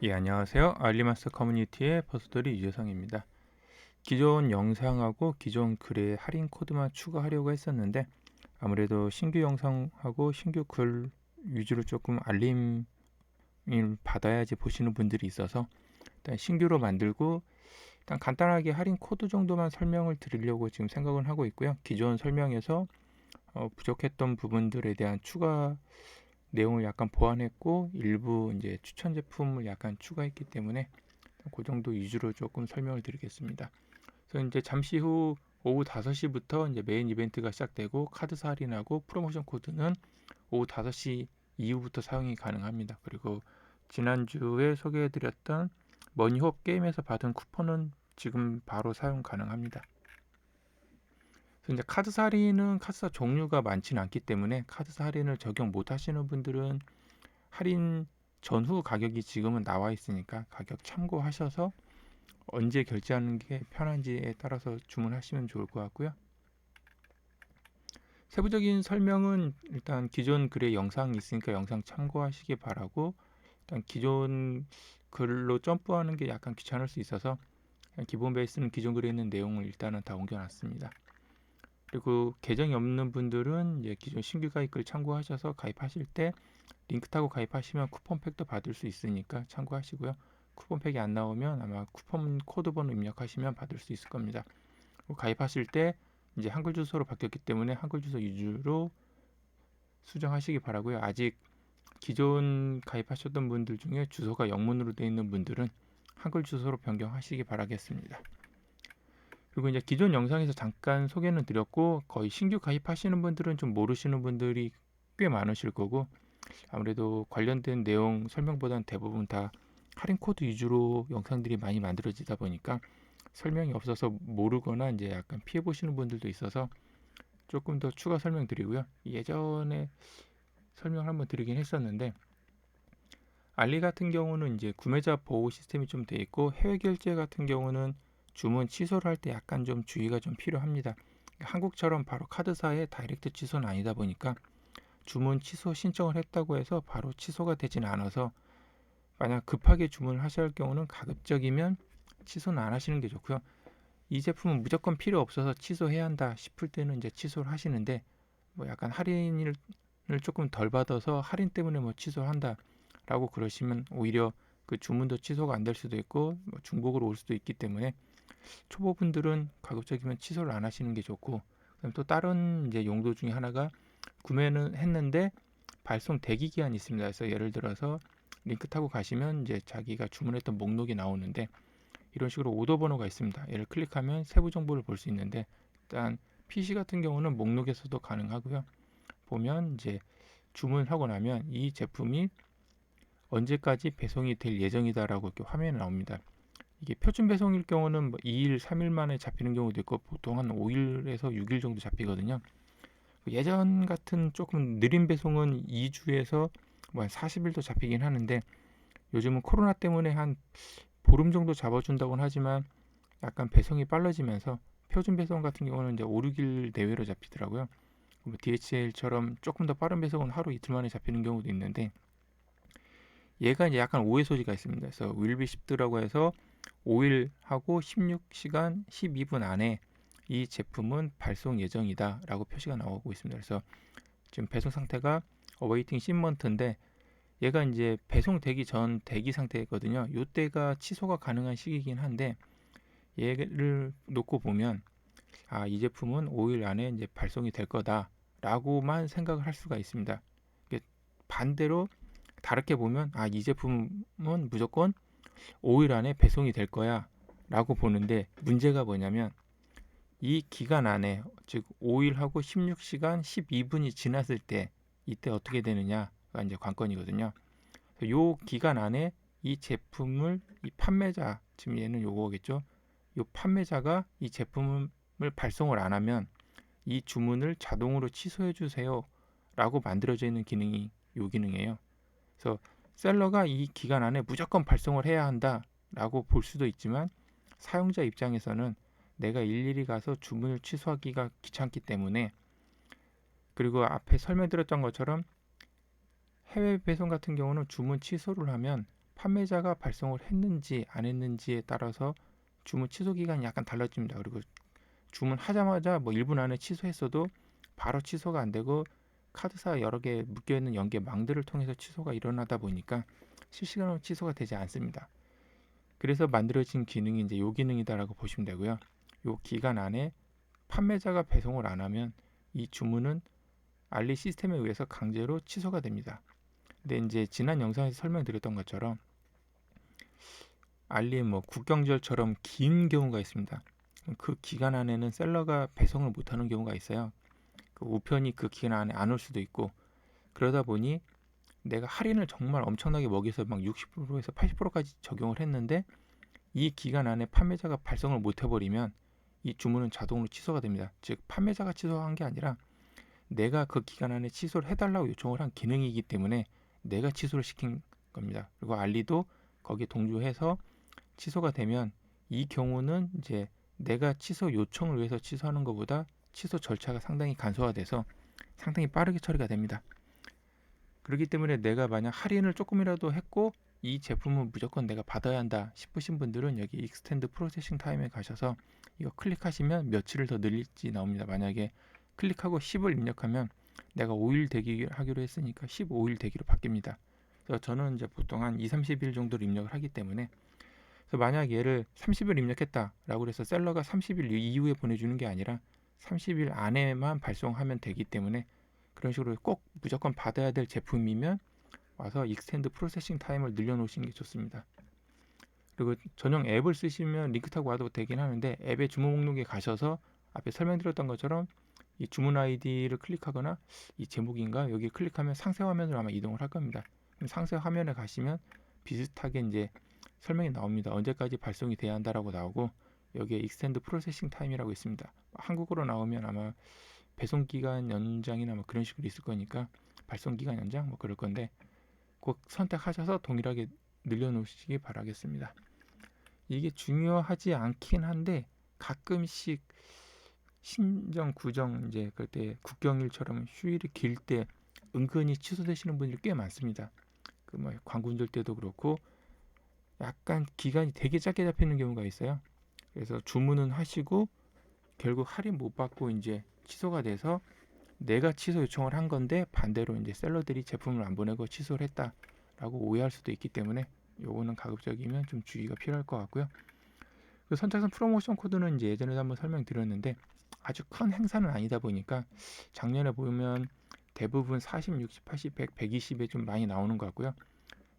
예, 안녕하세요. 알리마스 커뮤니티의 버스터리 유재성입니다. 기존 영상하고 기존 글에 할인 코드만 추가하려고 했었는데 아무래도 신규 영상하고 신규 글 위주로 조금 알림을 받아야지 보시는 분들이 있어서 일단 신규로 만들고 일단 간단하게 할인 코드 정도만 설명을 드리려고 지금 생각을 하고 있고요. 기존 설명에서 부족했던 부분들에 대한 추가 내용을 약간 보완했고 일부 이제 추천 제품을 약간 추가했기 때문에 그 정도 위주로 조금 설명을 드리겠습니다. 그래서 이제 잠시 후 오후 5시부터 이제 메인 이벤트가 시작되고 카드사 할인하고 프로모션 코드는 오후 5시 이후부터 사용이 가능합니다. 그리고 지난주에 소개해드렸던 머니홉 게임에서 받은 쿠폰은 지금 바로 사용 가능합니다. 그래서 이제 카드사 할인은 카드사 종류가 많지는 않기 때문에 카드사 할인을 적용 못 하시는 분들은 할인 전후 가격이 지금은 나와 있으니까 가격 참고하셔서 언제 결제하는 게 편한지에 따라서 주문하시면 좋을 것 같고요. 세부적인 설명은 일단 기존 글에 영상이 있으니까 영상 참고하시기 바라고, 일단 기존 글로 점프하는 게 약간 귀찮을 수 있어서 기본 베이스는 기존 글에 있는 내용을 일단은 다 옮겨놨습니다. 그리고 계정이 없는 분들은 이제 기존 신규 가입글 참고하셔서 가입하실 때 링크 타고 가입하시면 쿠폰팩도 받을 수 있으니까 참고하시고요. 쿠폰팩이 안 나오면 아마 쿠폰 코드 번호 입력하시면 받을 수 있을 겁니다. 가입하실 때 이제 한글 주소로 바뀌었기 때문에 한글 주소 위주로 수정하시기 바라고요. 아직 기존 가입하셨던 분들 중에 주소가 영문으로 되어 있는 분들은 한글 주소로 변경하시기 바라겠습니다. 그리고 이제 기존 영상에서 잠깐 소개는 드렸고 거의 신규 가입하시는 분들은 좀 모르시는 분들이 꽤 많으실 거고, 아무래도 관련된 내용 설명보다는 대부분 다 할인 코드 위주로 영상들이 많이 만들어지다 보니까 설명이 없어서 모르거나 이제 약간 피해 보시는 분들도 있어서 조금 더 추가 설명드리고요. 예전에 설명을 한번 드리긴 했었는데, 알리 같은 경우는 이제 구매자 보호 시스템이 좀 돼 있고 해외 결제 같은 경우는 주문 취소를 할 때 약간 좀 주의가 좀 필요합니다. 한국처럼 바로 카드사에 다이렉트 취소는 아니다 보니까 주문 취소 신청을 했다고 해서 바로 취소가 되진 않아서 만약 급하게 주문을 하셔야 할 경우는 가급적이면 취소는 안 하시는 게 좋고요. 이 제품은 무조건 필요 없어서 취소해야 한다 싶을 때는 이제 취소를 하시는데, 뭐 약간 할인을 조금 덜 받아서 할인 때문에 뭐 취소를 한다라고 그러시면 오히려 그 주문도 취소가 안 될 수도 있고 뭐 중복으로 올 수도 있기 때문에 초보분들은 가급적이면 취소를 안 하시는 게 좋고, 그다음 또 다른 이제 용도 중에 하나가 구매는 했는데 발송 대기 기한이 있습니다. 그래서 예를 들어서 링크 타고 가시면 이제 자기가 주문했던 목록이 나오는데 이런 식으로 오더 번호가 있습니다. 얘를 클릭하면 세부 정보를 볼 수 있는데 일단 PC 같은 경우는 목록에서도 가능하고요. 보면 이제 주문하고 나면 이 제품이 언제까지 배송이 될 예정이다라고 이렇게 화면에 나옵니다. 이게 표준 배송일 경우는 뭐 2일, 3일 만에 잡히는 경우도 있고 보통 한 5일에서 6일 정도 잡히거든요. 예전 같은 조금 느린 배송은 2주에서 뭐 한 40일도 잡히긴 하는데 요즘은 코로나 때문에 한 보름 정도 잡아준다고는 하지만 약간 배송이 빨라지면서 표준 배송 같은 경우는 이제 5, 6일 내외로 잡히더라고요. 뭐 DHL처럼 조금 더 빠른 배송은 하루 이틀 만에 잡히는 경우도 있는데 얘가 이제 약간 오해 소지가 있습니다. 그래서 will be shipped라고 해서 5일 하고 16시간 12분 안에 이 제품은 발송 예정이다라고 표시가 나오고 있습니다. 그래서 지금 배송 상태가 awaiting shipment인데 얘가 이제 배송되기 전 대기 상태거든요. 이때가 취소가 가능한 시기이긴 한데 얘를 놓고 보면 이 제품은 5일 안에 이제 발송이 될 거다라고만 생각을 할 수가 있습니다. 반대로 다르게 보면 이 제품은 무조건 5일 안에 배송이 될 거야라고 보는데, 문제가 뭐냐면 이 기간 안에 즉 5일하고 16시간 12분이 지났을 때 이때 어떻게 되느냐가 이제 관건이거든요. 요 기간 안에 이 제품을 이 판매자, 지금 얘는 요거겠죠. 요 판매자가 이 제품을 발송을 안 하면 이 주문을 자동으로 취소해 주세요 라고 만들어져 있는 기능이 요 기능이에요. 그래서 셀러가 이 기간 안에 무조건 발송을 해야 한다 라고 볼 수도 있지만 사용자 입장에서는 내가 일일이 가서 주문을 취소하기가 귀찮기 때문에, 그리고 앞에 설명드렸던 것처럼 해외 배송 같은 경우는 주문 취소를 하면 판매자가 발송을 했는지 안 했는지에 따라서 주문 취소 기간이 약간 달라집니다. 그리고 주문하자마자 뭐 1분 안에 취소했어도 바로 취소가 안 되고 카드사 여러 개 묶여있는 연계 망들을 통해서 취소가 일어나다 보니까 실시간으로 취소가 되지 않습니다. 그래서 만들어진 기능이 이제 요 기능이다라고 보시면 되고요. 요 기간 안에 판매자가 배송을 안 하면 이 주문은 알리 시스템에 의해서 강제로 취소가 됩니다. 근데 이제 지난 영상에서 설명드렸던 것처럼 알리 뭐 국경절처럼 긴 경우가 있습니다. 그 기간 안에는 셀러가 배송을 못하는 경우가 있어요. 그 우편이 그 기간 안에 안 올 수도 있고, 그러다 보니 내가 할인을 정말 엄청나게 먹여서 막 60%에서 80%까지 적용을 했는데 이 기간 안에 판매자가 발송을 못 해버리면 이 주문은 자동으로 취소가 됩니다. 즉 판매자가 취소한 게 아니라 내가 그 기간 안에 취소를 해달라고 요청을 한 기능이기 때문에 내가 취소를 시킨 겁니다. 그리고 알리도 거기에 동조해서 취소가 되면 이 경우는 이제 내가 취소 요청을 위해서 취소하는 것보다 취소 절차가 상당히 간소화돼서 상당히 빠르게 처리가 됩니다. 그렇기 때문에 내가 만약 할인을 조금이라도 했고 이 제품은 무조건 내가 받아야 한다 싶으신 분들은 여기 익스텐드 프로세싱 타임에 가셔서 이거 클릭하시면 며칠을 더 늘릴지 나옵니다. 만약에 클릭하고 10을 입력하면 내가 5일 대기하기로 했으니까 15일 대기로 바뀝니다. 그래서 저는 이제 보통 한 2, 30일 정도를 입력을 하기 때문에, 그래서 만약 얘를 30일 입력했다라고 해서 셀러가 30일 이후에 보내주는 게 아니라 30일 안에만 발송하면 되기 때문에 그런 식으로 꼭 무조건 받아야 될 제품이면 와서 익스텐드 프로세싱 타임을 늘려놓으시는 게 좋습니다. 그리고 전용 앱을 쓰시면 링크 타고 와도 되긴 하는데 앱의 주문 목록에 가셔서 앞에 설명드렸던 것처럼 이 주문 아이디를 클릭하거나 이 제목인가 여기 클릭하면 상세 화면으로 아마 이동을 할 겁니다. 그럼 상세 화면에 가시면 비슷하게 이제 설명이 나옵니다. 언제까지 발송이 돼야 한다라고 나오고 여기에 익스텐드 프로세싱 타임이라고 있습니다. 한국어로 나오면 아마 배송 기간 연장이나 뭐 그런 식으로 있을 거니까 발송 기간 연장 뭐 그럴 건데 꼭 선택하셔서 동일하게 늘려놓으시기 바라겠습니다. 이게 중요하지 않긴 한데 가끔씩 신정 구정 이제 그때 국경일처럼 휴일이 길 때 은근히 취소되시는 분들이 꽤 많습니다. 그 뭐 광고운전 때도 그렇고 약간 기간이 되게 짧게 잡히는 경우가 있어요. 그래서 주문은 하시고 결국 할인 못 받고 이제 취소가 돼서 내가 취소 요청을 한 건데 반대로 이제 셀러들이 제품을 안 보내고 취소를 했다라고 오해할 수도 있기 때문에 요거는 가급적이면 좀 주의가 필요할 것 같고요. 그 선착순 프로모션 코드는 이제 예전에도 한번 설명드렸는데 아주 큰 행사는 아니다 보니까 작년에 보면 대부분 40, 60, 80, 100, 120에 좀 많이 나오는 것 같고요.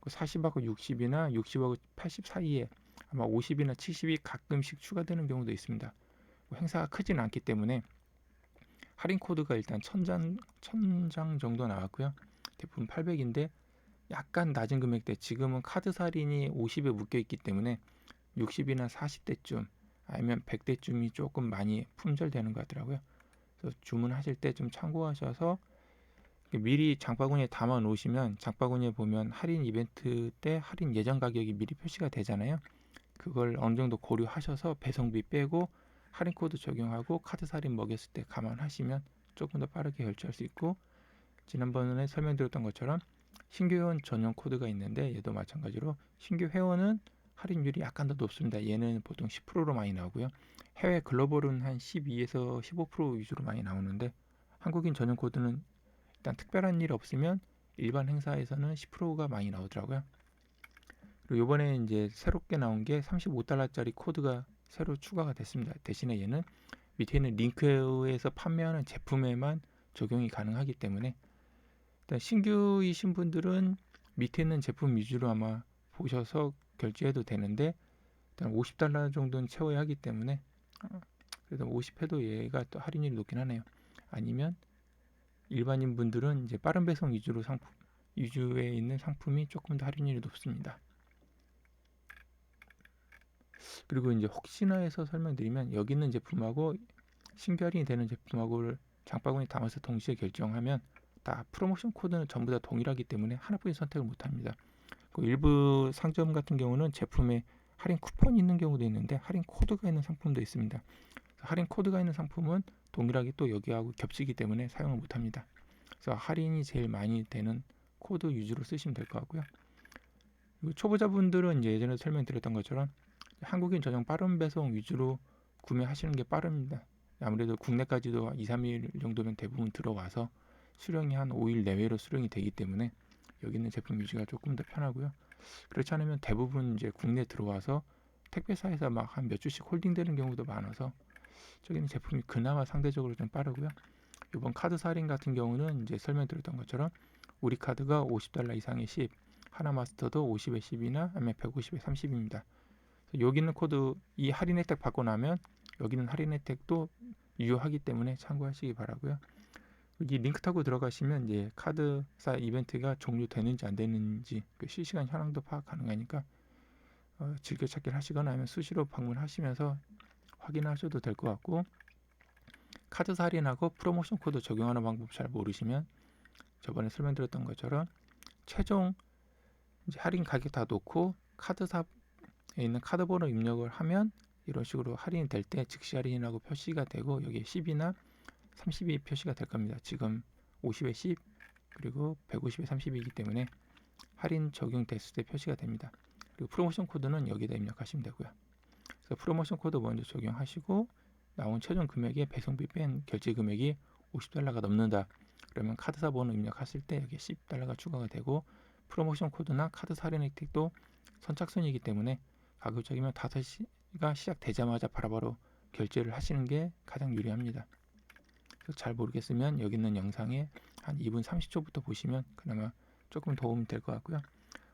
40하고 60이나 60하고 80 사이에 아마 50이나 70이 가끔씩 추가되는 경우도 있습니다. 행사가 크지는 않기 때문에 할인 코드가 일단 1000장 정도 나왔고요. 대부분 800인데 약간 낮은 금액대, 지금은 카드사 할인이 50에 묶여 있기 때문에 60이나 40대쯤 아니면 100대쯤이 조금 많이 품절되는 것 같더라고요. 그래서 주문하실 때 좀 참고하셔서 미리 장바구니에 담아 놓으시면 장바구니에 보면 할인 이벤트 때 할인 예정 가격이 미리 표시가 되잖아요. 그걸 어느 정도 고려하셔서 배송비 빼고 할인 코드 적용하고 카드 할인 먹였을 때 감안하시면 조금 더 빠르게 결제할 수 있고, 지난번에 설명드렸던 것처럼 신규 회원 전용 코드가 있는데 얘도 마찬가지로 신규 회원은 할인율이 약간 더 높습니다. 얘는 보통 10%로 많이 나오고요. 해외 글로벌은 한 12에서 15% 위주로 많이 나오는데 한국인 전용 코드는 일단 특별한 일 없으면 일반 행사에서는 10%가 많이 나오더라고요. 그리고 이번에 이제 새롭게 나온 게 35달러짜리 코드가 새로 추가가 됐습니다. 대신에 얘는 밑에 있는 링크에서 판매하는 제품에만 적용이 가능하기 때문에 일단 신규이신 분들은 밑에 있는 제품 위주로 아마 보셔서 결제해도 되는데 일단 50달러 정도는 채워야 하기 때문에 그래도 50해도 얘가 또 할인율이 높긴 하네요. 아니면 일반인 분들은 이제 빠른 배송 위주로 위주에 있는 상품이 조금 더 할인율이 높습니다. 그리고 이제 혹시나 해서 설명드리면 여기 있는 제품하고 신규 할인이 되는 제품하고를 장바구니 담아서 동시에 결정하면 다 프로모션 코드는 전부 다 동일하기 때문에 하나뿐인 선택을 못합니다. 그 일부 상점 같은 경우는 제품에 할인 쿠폰이 있는 경우도 있는데 할인 코드가 있는 상품도 있습니다. 할인 코드가 있는 상품은 동일하게 또 여기하고 겹치기 때문에 사용을 못합니다. 그래서 할인이 제일 많이 되는 코드 위주로 쓰시면 될 것 같고요. 그리고 초보자분들은 이제 예전에 설명드렸던 것처럼 한국인 전용 빠른 배송 위주로 구매하시는 게 빠릅니다. 아무래도 국내까지도 2, 3일 정도면 대부분 들어와서 수령이 한 5일 내외로 수령이 되기 때문에 여기 있는 제품 유지가 조금 더 편하고요. 그렇지 않으면 대부분 이제 국내 들어와서 택배사에서 막 한 몇 주씩 홀딩되는 경우도 많아서 저기는 제품이 그나마 상대적으로 좀 빠르고요. 이번 카드사 할인 같은 경우는 이제 설명드렸던 것처럼 우리 카드가 $50 이상의 10, 하나마스터도 50에 10이나 아니면 150에 30입니다. 여기 있는 코드 이 할인 혜택 받고 나면 여기는 할인 혜택도 유효하기 때문에 참고하시기 바라고요. 여기 링크 타고 들어가시면 이제 카드사 이벤트가 종료되는지 안 되는지 그 실시간 현황도 파악 가능하니까 즐겨찾기를 하시거나 아니면 수시로 방문하시면서 확인하셔도 될 것 같고, 카드사 할인하고 프로모션 코드 적용하는 방법 잘 모르시면 저번에 설명드렸던 것처럼 최종 이제 할인 가격 다 놓고 카드사에 있는 카드 번호 입력을 하면 이런 식으로 할인이 될 때 즉시 할인이라고 표시가 되고 여기에 10이나 30이 표시가 될 겁니다. 지금 50에 10 그리고 150에 30이기 때문에 할인 적용됐을 때 표시가 됩니다. 그리고 프로모션 코드는 여기다 입력하시면 되고요. 그래서 프로모션 코드 먼저 적용하시고 나온 최종 금액에 배송비 뺀 결제 금액이 $50가 넘는다. 그러면 카드사 번호 입력하실 때 여기 $10가 추가가 되고, 프로모션 코드나 카드사 할인 혜택도 선착순이기 때문에 가급적이면 5시가 시작되자마자 바로바로 결제를 하시는 게 가장 유리합니다. 잘 모르겠으면 여기 있는 영상에 한 2분 30초부터 보시면 그나마 조금 도움이 될 것 같고요.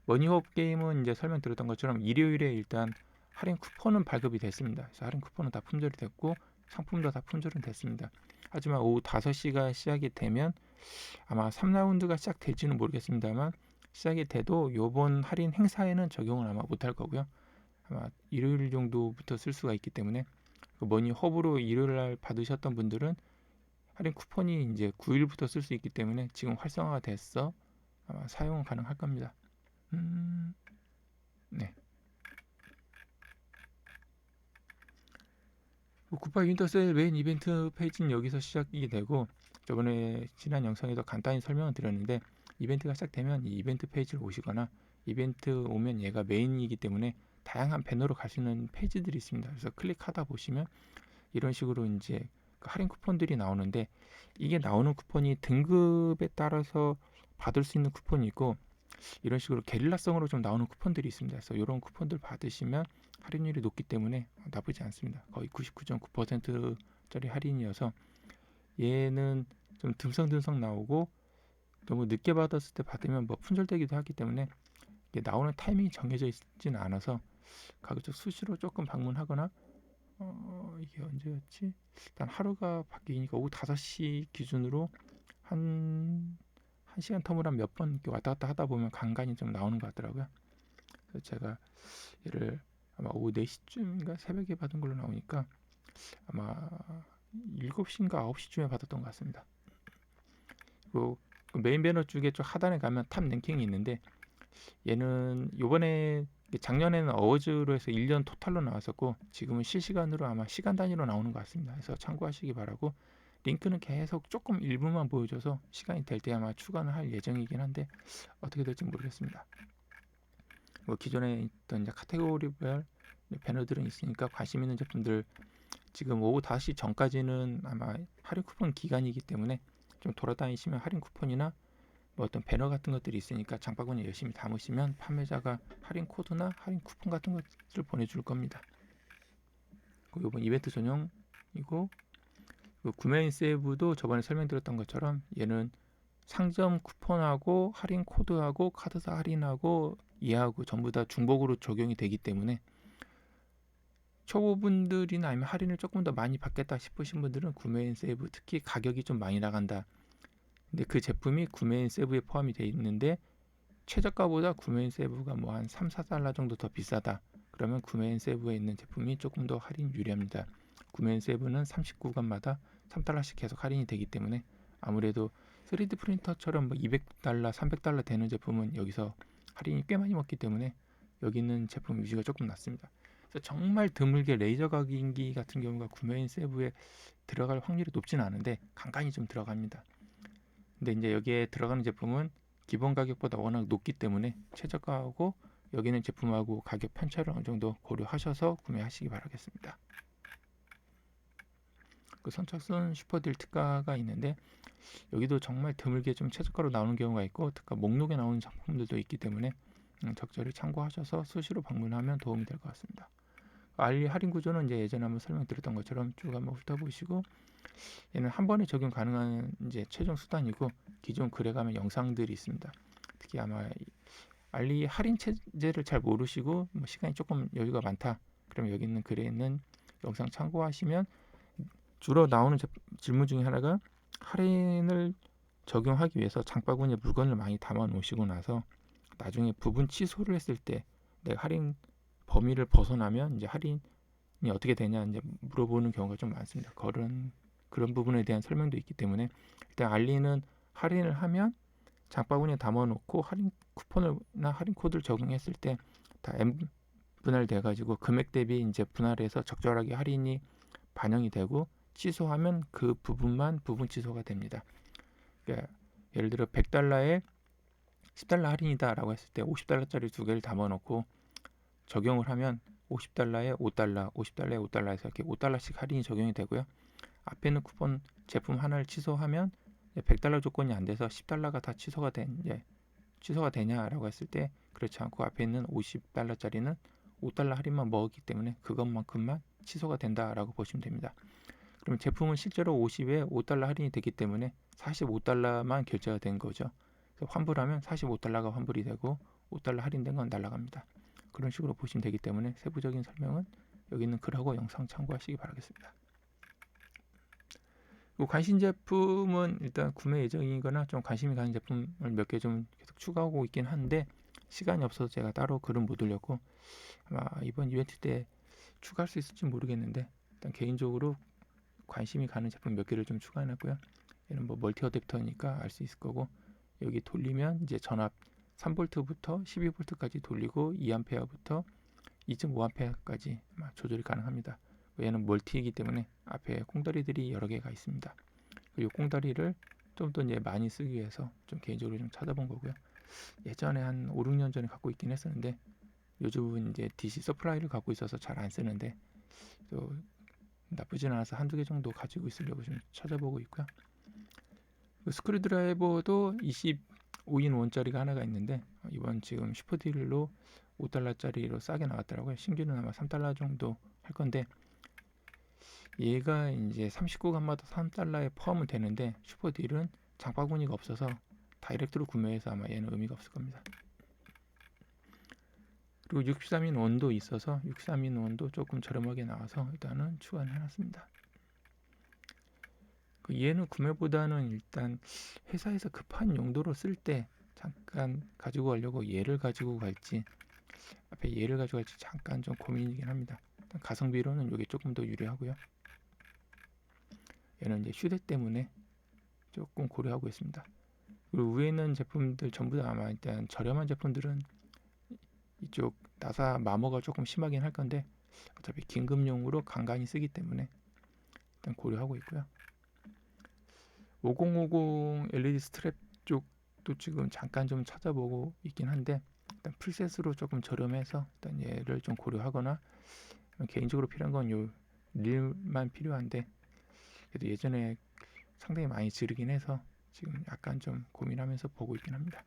머니호흡 게임은 이제 설명드렸던 것처럼 일요일에 일단 할인 쿠폰은 발급이 됐습니다. 그래서 할인 쿠폰은 다 품절이 됐고 상품도 다 품절은 됐습니다. 하지만 오후 5시가 시작이 되면 아마 3라운드가 시작될지는 모르겠습니다만 시작이 돼도 이번 할인 행사에는 적용을 아마 못할 거고요. 아마 일요일 정도부터 쓸 수가 있기 때문에 그 머니허브로 일요일날 받으셨던 분들은 할인 쿠폰이 이제 9일부터 쓸 수 있기 때문에 지금 활성화가 됐어 아마 사용은 가능할 겁니다. 네. 굿바이 윈터 세일 메인 이벤트 페이지는 여기서 시작이 되고, 저번에 지난 영상에도 간단히 설명을 드렸는데 이벤트가 시작되면 이 이벤트 페이지를 오시거나 이벤트 오면 얘가 메인이기 때문에 다양한 배너로 갈 수 있는 페이지들이 있습니다. 그래서 클릭하다 보시면 이런 식으로 이제 할인 쿠폰들이 나오는데, 이게 나오는 쿠폰이 등급에 따라서 받을 수 있는 쿠폰이 있고 이런 식으로 게릴라성으로 좀 나오는 쿠폰들이 있습니다. 그래서 이런 쿠폰들 받으시면 할인율이 높기 때문에 나쁘지 않습니다. 거의 99.9%짜리 할인이어서 얘는 좀 듬성듬성 나오고 너무 늦게 받았을 때 받으면 뭐 품절되기도 하기 때문에 이게 나오는 타이밍이 정해져 있지는 않아서 가급적 수시로 조금 방문하거나 이게 언제였지? 일단 하루가 바뀌니까 오후 5시 기준으로 한 1시간 텀을 한 몇 번 왔다 갔다 하다 보면 간간히 좀 나오는 것 같더라고요. 그래서 제가 얘를 아마 오후 4시쯤인가 새벽에 받은 걸로 나오니까 아마 7시인가 9시쯤에 받았던 것 같습니다. 그리고 그 메인 배너 쪽에 좀 하단에 가면 탑 랭킹이 있는데 얘는 요번에 작년에는 어워즈로 해서 1년 토탈로 나왔었고 지금은 실시간으로 아마 시간 단위로 나오는 것 같습니다. 그래서 참고하시기 바라고, 링크는 계속 조금 일부만 보여줘서 시간이 될 때 아마 추가는 할 예정이긴 한데 어떻게 될지 모르겠습니다. 뭐 기존에 있던 이제 카테고리별 배너들은 있으니까 관심 있는 제품들 지금 오후 5시 전까지는 아마 할인 쿠폰 기간이기 때문에 좀 돌아다니시면 할인 쿠폰이나 뭐 어떤 배너 같은 것들이 있으니까 장바구니에 열심히 담으시면 판매자가 할인 코드나 할인 쿠폰 같은 것들을 보내줄 겁니다. 이번 이벤트 전용이고, 구매인 세이브도 저번에 설명드렸던 것처럼 얘는 상점 쿠폰하고 할인 코드하고 카드사 할인하고 얘하고 전부 다 중복으로 적용이 되기 때문에 초보분들이나 아니면 할인을 조금 더 많이 받겠다 싶으신 분들은 구매인 세이브, 특히 가격이 좀 많이 나간다, 근데 그 제품이 구매인 세이브에 포함이 되어 있는데 최저가보다 구매인 세이브가 뭐 한 3, 4달러 정도 더 비싸다, 그러면 구매인 세이브에 있는 제품이 조금 더 할인 유리합니다. 구매인 세이브는 39간마다 3달러씩 계속 할인이 되기 때문에 아무래도 3D 프린터처럼 뭐 200달러, 300달러 되는 제품은 여기서 할인이 꽤 많이 먹기 때문에 여기 있는 제품 유지가 조금 낮습니다. 그래서 정말 드물게 레이저 각인기 같은 경우가 구매인 세이브에 들어갈 확률이 높지는 않은데 간간히 좀 들어갑니다. 근데 이제 여기에 들어가는 제품은 기본 가격보다 워낙 높기 때문에 최저가하고 여기는 제품하고 가격 편차를 어느 정도 고려하셔서 구매하시기 바라겠습니다. 그 선착순 슈퍼딜 특가가 있는데 여기도 정말 드물게 좀 최저가로 나오는 경우가 있고 특가 목록에 나오는 상품들도 있기 때문에 적절히 참고하셔서 수시로 방문하면 도움이 될 것 같습니다. 알리 할인 구조는 이제 예전에 한번 설명드렸던 것처럼 쭉 한번 훑어보시고 얘는 한 번에 적용 가능한 이제 최종 수단이고 기존 글에 가면 영상들이 있습니다. 특히 아마 알리 할인 체제를 잘 모르시고 뭐 시간이 조금 여유가 많다. 그러면 여기 있는 글에 있는 영상 참고하시면 주로 나오는 질문 중에 하나가 할인을 적용하기 위해서 장바구니에 물건을 많이 담아 놓으시고 나서 나중에 부분 취소를 했을 때 내가 할인 범위를 벗어나면 이제 할인이 어떻게 되냐 이제 물어보는 경우가 좀 많습니다. 그런 부분에 대한 설명도 있기 때문에 일단 알리는 할인을 하면 장바구니에 담아놓고 할인 쿠폰이나 할인 코드를 적용했을 때 다 M 분할돼 가지고 금액 대비 이제 분할해서 적절하게 할인이 반영이 되고 취소하면 그 부분만 부분 취소가 됩니다. 그러니까 예를 들어 100달러에 10달러 할인이다라고 했을 때 50달러짜리 두 개를 담아놓고 적용을 하면 50달러에 5달러, 50달러에 5달러 해서 이렇게 5달러씩 할인이 적용이 되고요. 앞에 있는 쿠폰 제품 하나를 취소하면 100달러 조건이 안 돼서 10달러가 다 취소가 되냐라고 했을 때 그렇지 않고 앞에 있는 50달러짜리는 5달러 할인만 먹었기 때문에 그것만큼만 취소가 된다라고 보시면 됩니다. 그럼 제품은 실제로 50에 5달러 할인이 되기 때문에 45달러만 결제가 된 거죠. 그래서 환불하면 45달러가 환불이 되고 5달러 할인된 건 날아갑니다. 그런 식으로 보시면 되기 때문에 세부적인 설명은 여기 있는 글하고 영상 참고하시기 바라겠습니다. 관심 제품은 일단 구매 예정이거나 좀 관심이 가는 제품을 몇 개 좀 계속 추가하고 있긴 한데 시간이 없어서 제가 따로 글은 못 올렸고 아마 이번 이벤트 때 추가할 수 있을지 모르겠는데 일단 개인적으로 관심이 가는 제품 몇 개를 좀 추가해놨고요. 얘는 뭐 멀티 어댑터니까 알 수 있을 거고 여기 돌리면 이제 전압 3V부터 12V까지 돌리고 2A부터 2.5A까지 조절이 가능합니다. 얘는 멀티이기 때문에 앞에 꽁다리들이 여러 개가 있습니다. 이 꽁다리를 좀 더 이제 많이 쓰기 위해서 좀 개인적으로 좀 찾아본 거고요. 예전에 한 5, 6년 전에 갖고 있긴 했었는데 요즘은 이제 DC 서플라이를 갖고 있어서 잘 안 쓰는데 또 나쁘진 않아서 한두 개 정도 가지고 있으려고 좀 찾아보고 있고요. 스크류 드라이버도 25인 원짜리가 하나가 있는데 이번 지금 슈퍼딜로 5달러짜리로 싸게 나왔더라고요. 신규는 아마 3달러 정도 할 건데 얘가 이제 39간마다 3달러에 포함은 되는데 슈퍼딜은 장바구니가 없어서 다이렉트로 구매해서 아마 얘는 의미가 없을 겁니다. 그리고 63인 원도 있어서 63인 원도 조금 저렴하게 나와서 일단은 추가를 해놨습니다. 얘는 구매보다는 일단 회사에서 급한 용도로 쓸 때 잠깐 가지고 가려고 얘를 가지고 갈지 앞에 얘를 가지고 갈지 잠깐 좀 고민이긴 합니다. 일단 가성비로는 이게 조금 더 유리하고요. 얘는 이제 휴대 때문에 조금 고려하고 있습니다. 그리고 위에 있는 제품들 전부 다 아마 일단 저렴한 제품들은 이쪽 나사 마모가 조금 심하긴 할 건데 어차피 긴급용으로 간간히 쓰기 때문에 일단 고려하고 있고요. 5050 LED 스트랩 쪽도 지금 잠깐 좀 찾아보고 있긴 한데 일단 풀셋으로 조금 저렴해서 일단 얘를 좀 고려하거나 개인적으로 필요한 건 요 릴만 필요한데 그래도 예전에 상당히 많이 지르긴 해서 지금 약간 좀 고민하면서 보고 있긴 합니다.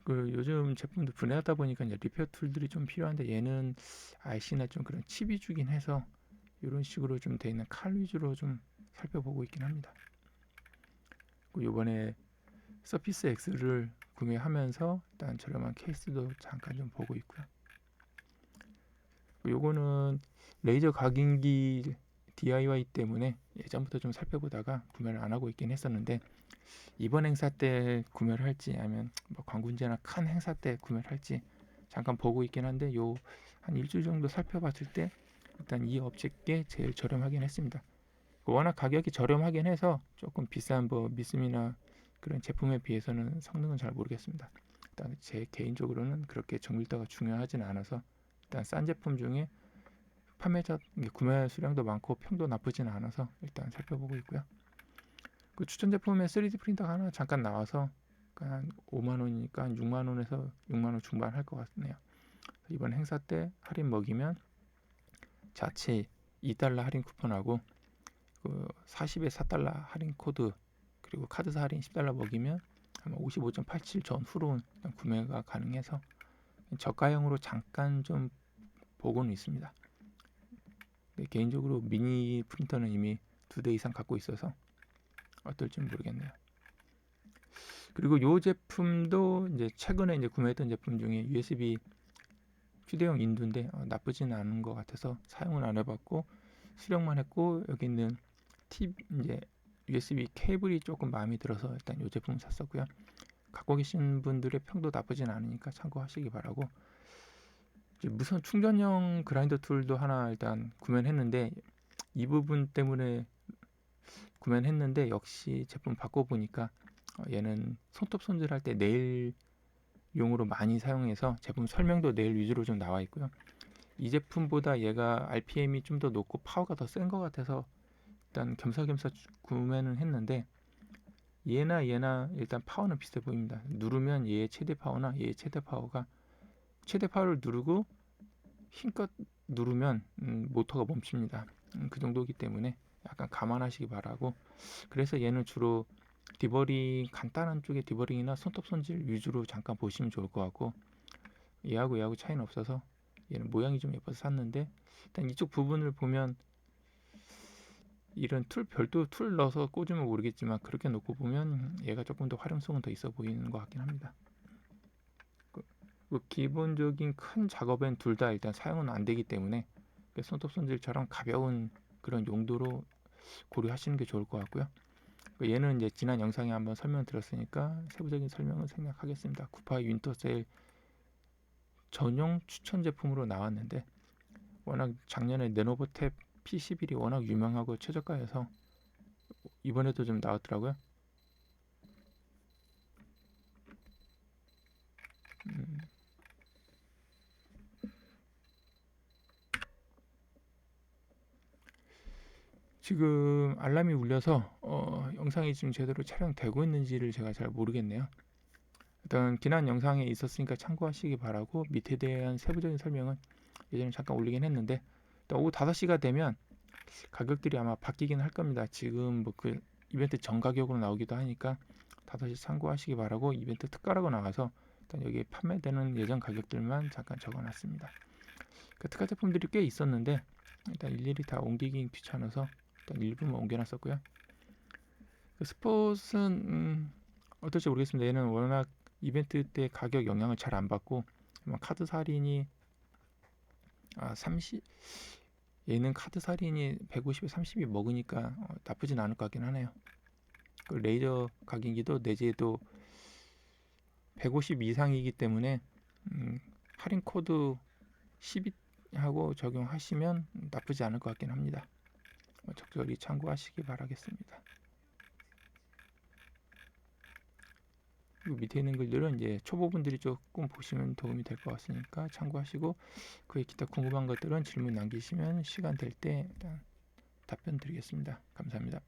그 요즘 제품도 분해하다 보니까 이제 리페어 툴들이 좀 필요한데 얘는 RC나 좀 그런 칩이 주긴 해서 이런 식으로 좀 돼 있는 칼 위주로 좀 살펴보고 있긴 합니다. 이번에 서피스 X를 구매하면서 일단 저렴한 케이스도 잠깐 좀 보고 있고요. 요거는 레이저 각인기 DIY 때문에 예전부터 좀 살펴보다가 구매를 안 하고 있긴 했었는데 이번 행사 때 구매를 할지 아니면 뭐 광군제나 칸 행사 때 구매를 할지 잠깐 보고 있긴 한데 요 한 일주일 정도 살펴봤을 때 일단 이 업체께 제일 저렴하긴 했습니다. 워낙 가격이 저렴하긴 해서 조금 비싼 뭐 미쓰미나 그런 제품에 비해서는 성능은 잘 모르겠습니다. 일단 제 개인적으로는 그렇게 정밀도가 중요하진 않아서 일단 싼 제품 중에 판매자 구매 수량도 많고 평도 나쁘진 않아서 일단 살펴보고 있고요. 그 추천 제품에 3D 프린터가 하나 잠깐 나와서 약간 5만 원이니까 한 6만 원에서 6만 원 중반 할 것 같네요. 이번 행사 때 할인 먹이면 자체 2달러 할인 쿠폰하고 그 40에 4달러 할인 코드 그리고 카드사 할인 10달러 먹이면 아마 55.87 전후로 구매가 가능해서 저가형으로 잠깐 좀 보고는 있습니다. 개인적으로 미니 프린터는 이미 2대 이상 갖고 있어서 어떨지 모르겠네요. 그리고 이 제품도 이제 최근에 이제 구매했던 제품 중에 USB 휴대용 인두인데 나쁘지는 않은 것 같아서 사용은 안 해봤고 수령만 했고 여기 있는 이제 USB 케이블이 조금 마음에 들어서 일단 이 제품을 샀었고요. 갖고 계신 분들의 평도 나쁘진 않으니까 참고하시기 바라고. 이제 무선 충전형 그라인더 툴도 하나 일단 구매를 했는데 이 부분 때문에 구매를 했는데 역시 제품 바꿔보니까 얘는 손톱 손질할 때 네일용으로 많이 사용해서 제품 설명도 네일 위주로 좀 나와 있고요. 이 제품보다 얘가 RPM이 좀 더 높고 파워가 더 센 것 같아서 일단 겸사겸사 구매는 했는데 얘나 일단 파워는 비슷해 보입니다. 누르면 얘의 최대 파워나 얘의 최대 파워가 최대 파워를 누르고 힘껏 누르면 모터가 멈춥니다. 그 정도이기 때문에 약간 감안하시기 바라고. 그래서 얘는 주로 디버링 간단한 쪽의 디버링이나 손톱 손질 위주로 잠깐 보시면 좋을 것 같고 얘하고 차이는 없어서 얘는 모양이 좀 예뻐서 샀는데 일단 이쪽 부분을 보면 이런 별도 툴 넣어서 꽂으면 모르겠지만 그렇게 놓고 보면 얘가 조금 더 활용성은 더 있어 보이는 것 같긴 합니다. 기본적인 큰 작업엔 둘 다 일단 사용은 안 되기 때문에 손톱 손질처럼 가벼운 그런 용도로 고려하시는 게 좋을 것 같고요. 얘는 이제 지난 영상에 한번 설명드렸으니까 세부적인 설명은 생략하겠습니다. 구파이 윈터세일 전용 추천 제품으로 나왔는데 워낙 작년에 레노버 탭 P11이 워낙 유명하고 최저가여서 이번에도 좀 나왔더라고요. 지금 알람이 울려서 영상이 지금 제대로 촬영되고 있는지를 제가 잘 모르겠네요. 일단 지난 영상에 있었으니까 참고하시기 바라고 밑에 대한 세부적인 설명은 예전에 잠깐 올리긴 했는데 오후 5시가 되면 가격들이 아마 바뀌긴 할 겁니다. 지금 뭐 그 이벤트 전 가격으로 나오기도 하니까 5시 참고하시기 바라고 이벤트 특가라고 나와서 일단 여기 판매되는 예전 가격들만 잠깐 적어놨습니다. 그 특가 제품들이 꽤 있었는데 일단 일일이 다 옮기긴 귀찮아서 일단 일부만 옮겨놨었고요. 그 스폿은 어떨지 모르겠습니다. 얘는 워낙 이벤트 때 가격 영향을 잘 안 받고 카드 할인이 30 얘는 카드 할인이 150에 30이 먹으니까 나쁘진 않을 것 같긴 하네요. 그 레이저 각인기도 내지도 150 이상이기 때문에 할인 코드 12하고 적용하시면 나쁘지 않을 것 같긴 합니다. 적절히 참고하시기 바라겠습니다. 밑에 있는 글들은 이제 초보분들이 조금 보시면 도움이 될 것 같으니까 참고하시고 그에 기타 궁금한 것들은 질문 남기시면 시간 될 때 답변 드리겠습니다. 감사합니다.